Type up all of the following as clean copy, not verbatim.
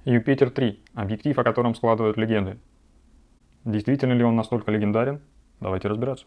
Юпитер 3. Объектив, о котором складывают легенды. Действительно ли он настолько легендарен? Давайте разбираться.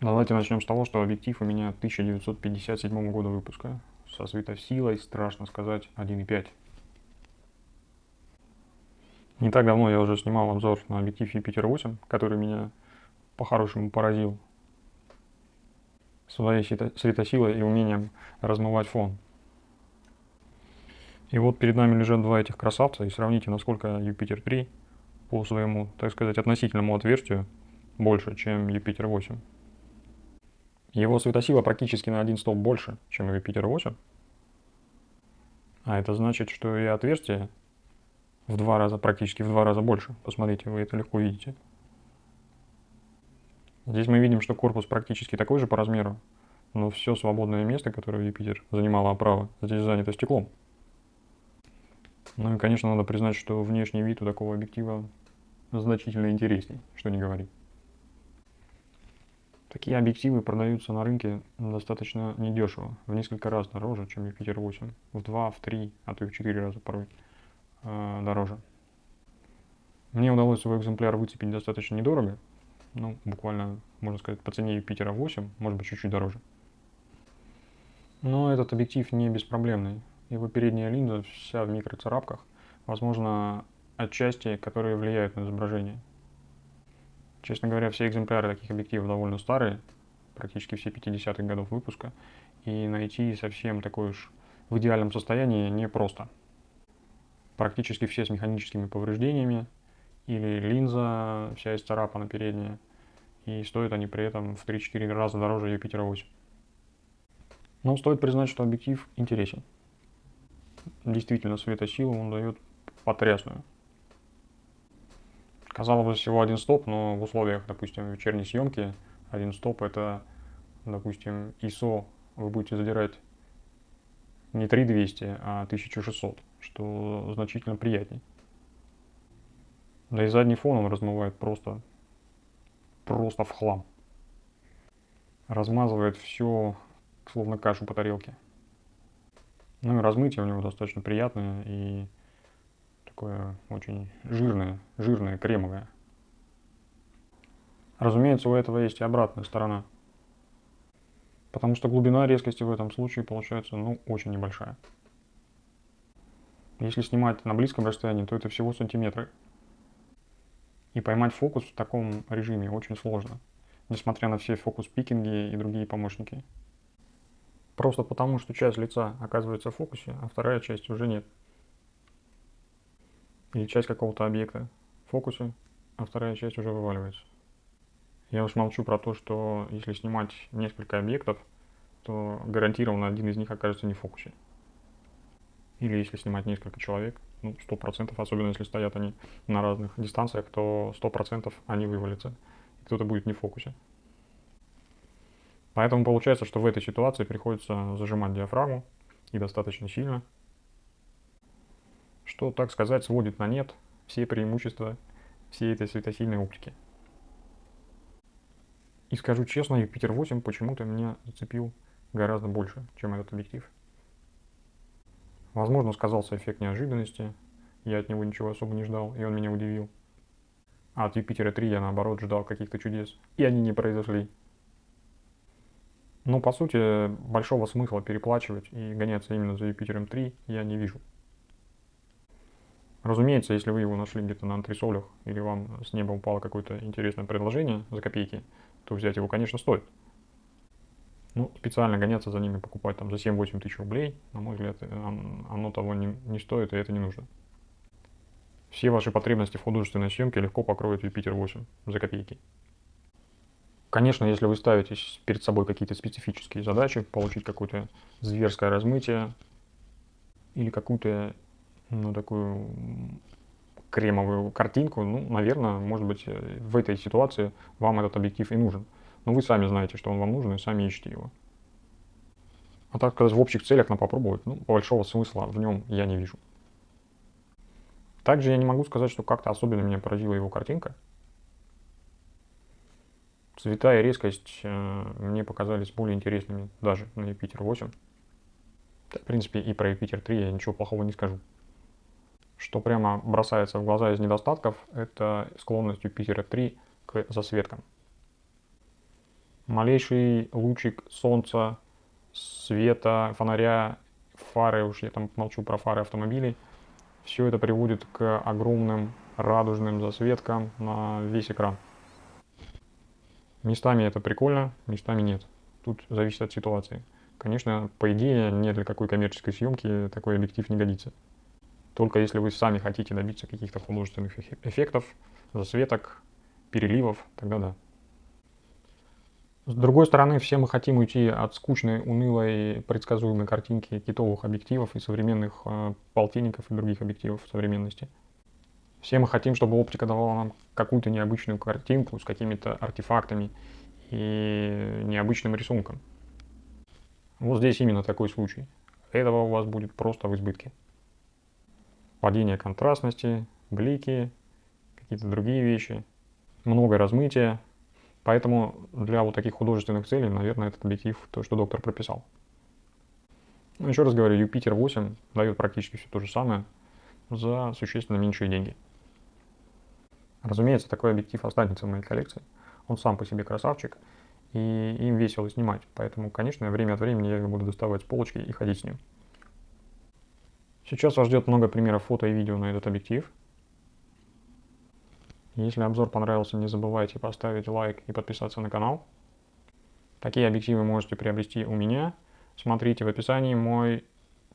Давайте начнем с того, что объектив у меня 1957 года выпуска. Со светосилой, страшно сказать, 1,5. Не так давно я уже снимал обзор на объектив Юпитер 8, который меня по-хорошему поразил своей светосилой и умением размывать фон. И вот перед нами лежат два этих красавца, и сравните, насколько Юпитер 3 по своему, так сказать, относительному отверстию больше, чем Юпитер 8. Его светосила практически на 1 столб больше, чем у Юпитера 8. А это значит, что и отверстие в 2 раза, практически в 2 раза больше. Посмотрите, вы это легко видите. Здесь мы видим, что корпус практически такой же по размеру, но все свободное место, которое Юпитер занимала оправа, здесь занято стеклом. Ну и, конечно, надо признать, что внешний вид у такого объектива значительно интересней, что не говори. Такие объективы продаются на рынке достаточно недешево, в несколько раз дороже, чем Юпитер 8. В 2, в 3, а то и в 4 раза порой дороже. Мне удалось свой экземпляр выцепить достаточно недорого, ну, буквально, можно сказать, по цене Юпитера 8, может быть, чуть-чуть дороже. Но этот объектив не беспроблемный. Его передняя линза вся в микроцарапках, возможно, отчасти, которые влияют на изображение. Честно говоря, все экземпляры таких объективов довольно старые, практически все 50-х годов выпуска, и найти совсем такой уж в идеальном состоянии непросто. Практически все с механическими повреждениями, или линза вся исцарапана передняя, и стоят они при этом в 3-4 раза дороже Юпитера 8. Но стоит признать, что объектив интересен. Действительно, светосилу он дает потрясную. Казалось бы, всего 1 стоп, но в условиях, допустим, вечерней съемки 1 стоп это, допустим, ISO вы будете задирать не 3200, а 1600, что значительно приятней. Да и задний фон он размывает просто в хлам. Размазывает все, словно кашу по тарелке. Ну и размытие у него достаточно приятное и такое очень жирное, кремовое. Разумеется, у этого есть и обратная сторона. Потому что глубина резкости в этом случае получается, очень небольшая. Если снимать на близком расстоянии, то это всего сантиметры. И поймать фокус в таком режиме очень сложно, несмотря на все фокус-пикинги и другие помощники. Просто потому, что часть лица оказывается в фокусе, а вторая часть уже нет. Или часть какого-то объекта в фокусе, а вторая часть уже вываливается. Я уж молчу про то, что если снимать несколько объектов, то гарантированно один из них окажется не в фокусе. Или если снимать несколько человек, 100%, особенно если стоят они на разных дистанциях, то 100% они вывалятся, и кто-то будет не в фокусе. Поэтому получается, что в этой ситуации приходится зажимать диафрагму, и достаточно сильно, что, так сказать, сводит на нет все преимущества всей этой светосильной оптики. И скажу честно, Юпитер 8 почему-то меня зацепил гораздо больше, чем этот объектив. Возможно, сказался эффект неожиданности, я от него ничего особо не ждал, и он меня удивил. А от Юпитера 3 я, наоборот, ждал каких-то чудес, и они не произошли. Но, по сути, большого смысла переплачивать и гоняться именно за Юпитером 3 я не вижу. Разумеется, если вы его нашли где-то на антресолях, или вам с неба упало какое-то интересное предложение за копейки, то взять его, конечно, стоит. Специально гоняться за ними, покупать там за 7-8 тысяч рублей, на мой взгляд, оно того не стоит, и это не нужно. Все ваши потребности в художественной съемке легко покроет Юпитер 8 за копейки. Конечно, если вы ставите перед собой какие-то специфические задачи, получить какое-то зверское размытие или какую-то, ну, такую кремовую картинку, ну, наверное, может быть, в этой ситуации вам этот объектив и нужен. Но вы сами знаете, что он вам нужен, и сами ищете его. А так сказать, в общих целях на попробовать, ну, большого смысла в нем я не вижу. Также я не могу сказать, что как-то особенно меня поразила его картинка. Цвета и резкость мне показались более интересными даже на Юпитер 8. В принципе, и про Юпитер 3 я ничего плохого не скажу. Что прямо бросается в глаза из недостатков, это склонность Юпитера 3 к засветкам. Малейший лучик солнца, света, фонаря, фары, уж я там молчу про фары автомобилей, все это приводит к огромным радужным засветкам на весь экран. Местами это прикольно, местами нет. Тут зависит от ситуации. Конечно, по идее, ни для какой коммерческой съемки такой объектив не годится. Только если вы сами хотите добиться каких-то художественных эффектов, засветок, переливов, тогда да. С другой стороны, все мы хотим уйти от скучной, унылой, предсказуемой картинки китовых объективов и современных полтинников и других объективов современности. Все мы хотим, чтобы оптика давала нам какую-то необычную картинку с какими-то артефактами и необычным рисунком. Вот здесь именно такой случай. Этого у вас будет просто в избытке. Падение контрастности, блики, какие-то другие вещи, много размытия. Поэтому для вот таких художественных целей, наверное, этот объектив то, что доктор прописал. Но еще раз говорю, Юпитер 8 дает практически все то же самое за существенно меньшие деньги. Разумеется, такой объектив останется в моей коллекции. Он сам по себе красавчик, и им весело снимать. Поэтому, конечно, время от времени я его буду доставать с полочки и ходить с ним. Сейчас вас ждет много примеров фото и видео на этот объектив. Если обзор понравился, не забывайте поставить лайк и подписаться на канал. Такие объективы можете приобрести у меня. Смотрите в описании мой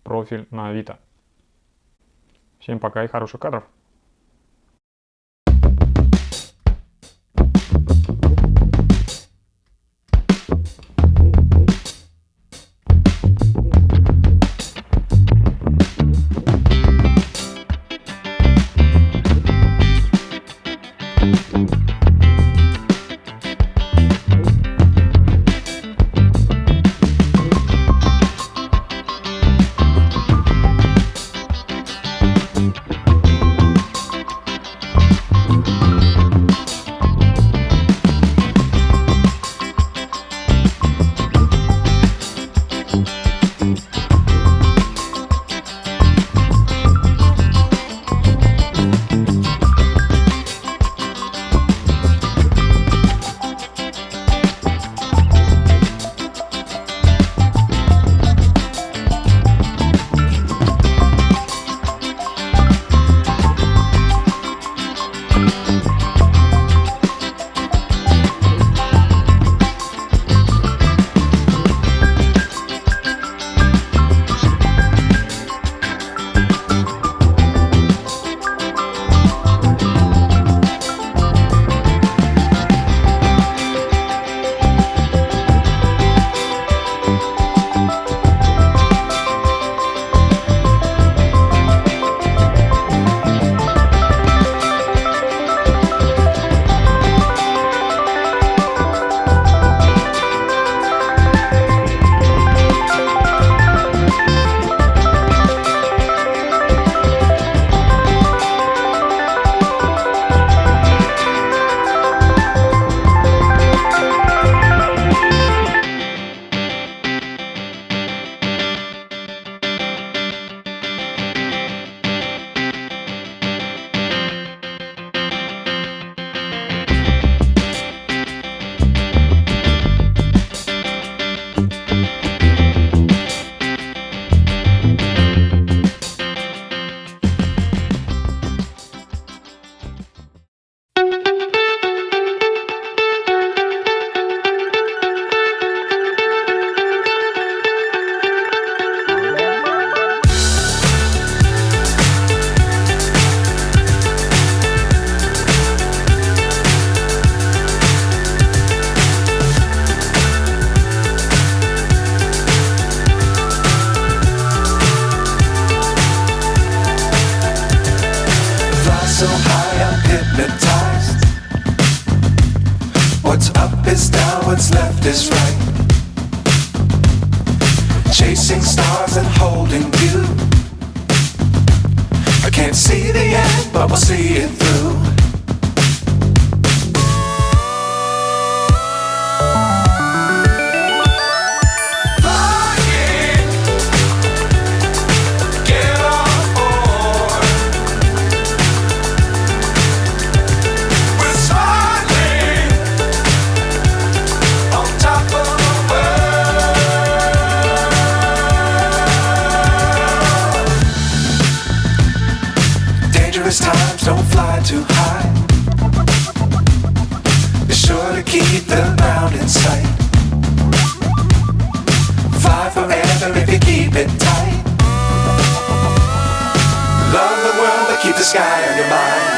профиль на Авито. Всем пока и хороших кадров! so high I'm hypnotized. What's up is down, what's left is right. Chasing stars and holding you. I can't see the end, but we'll see it through. Times don't fly too high. Be sure to keep the ground in sight. Fly forever if you keep it tight. Love the world but keep the sky on your mind.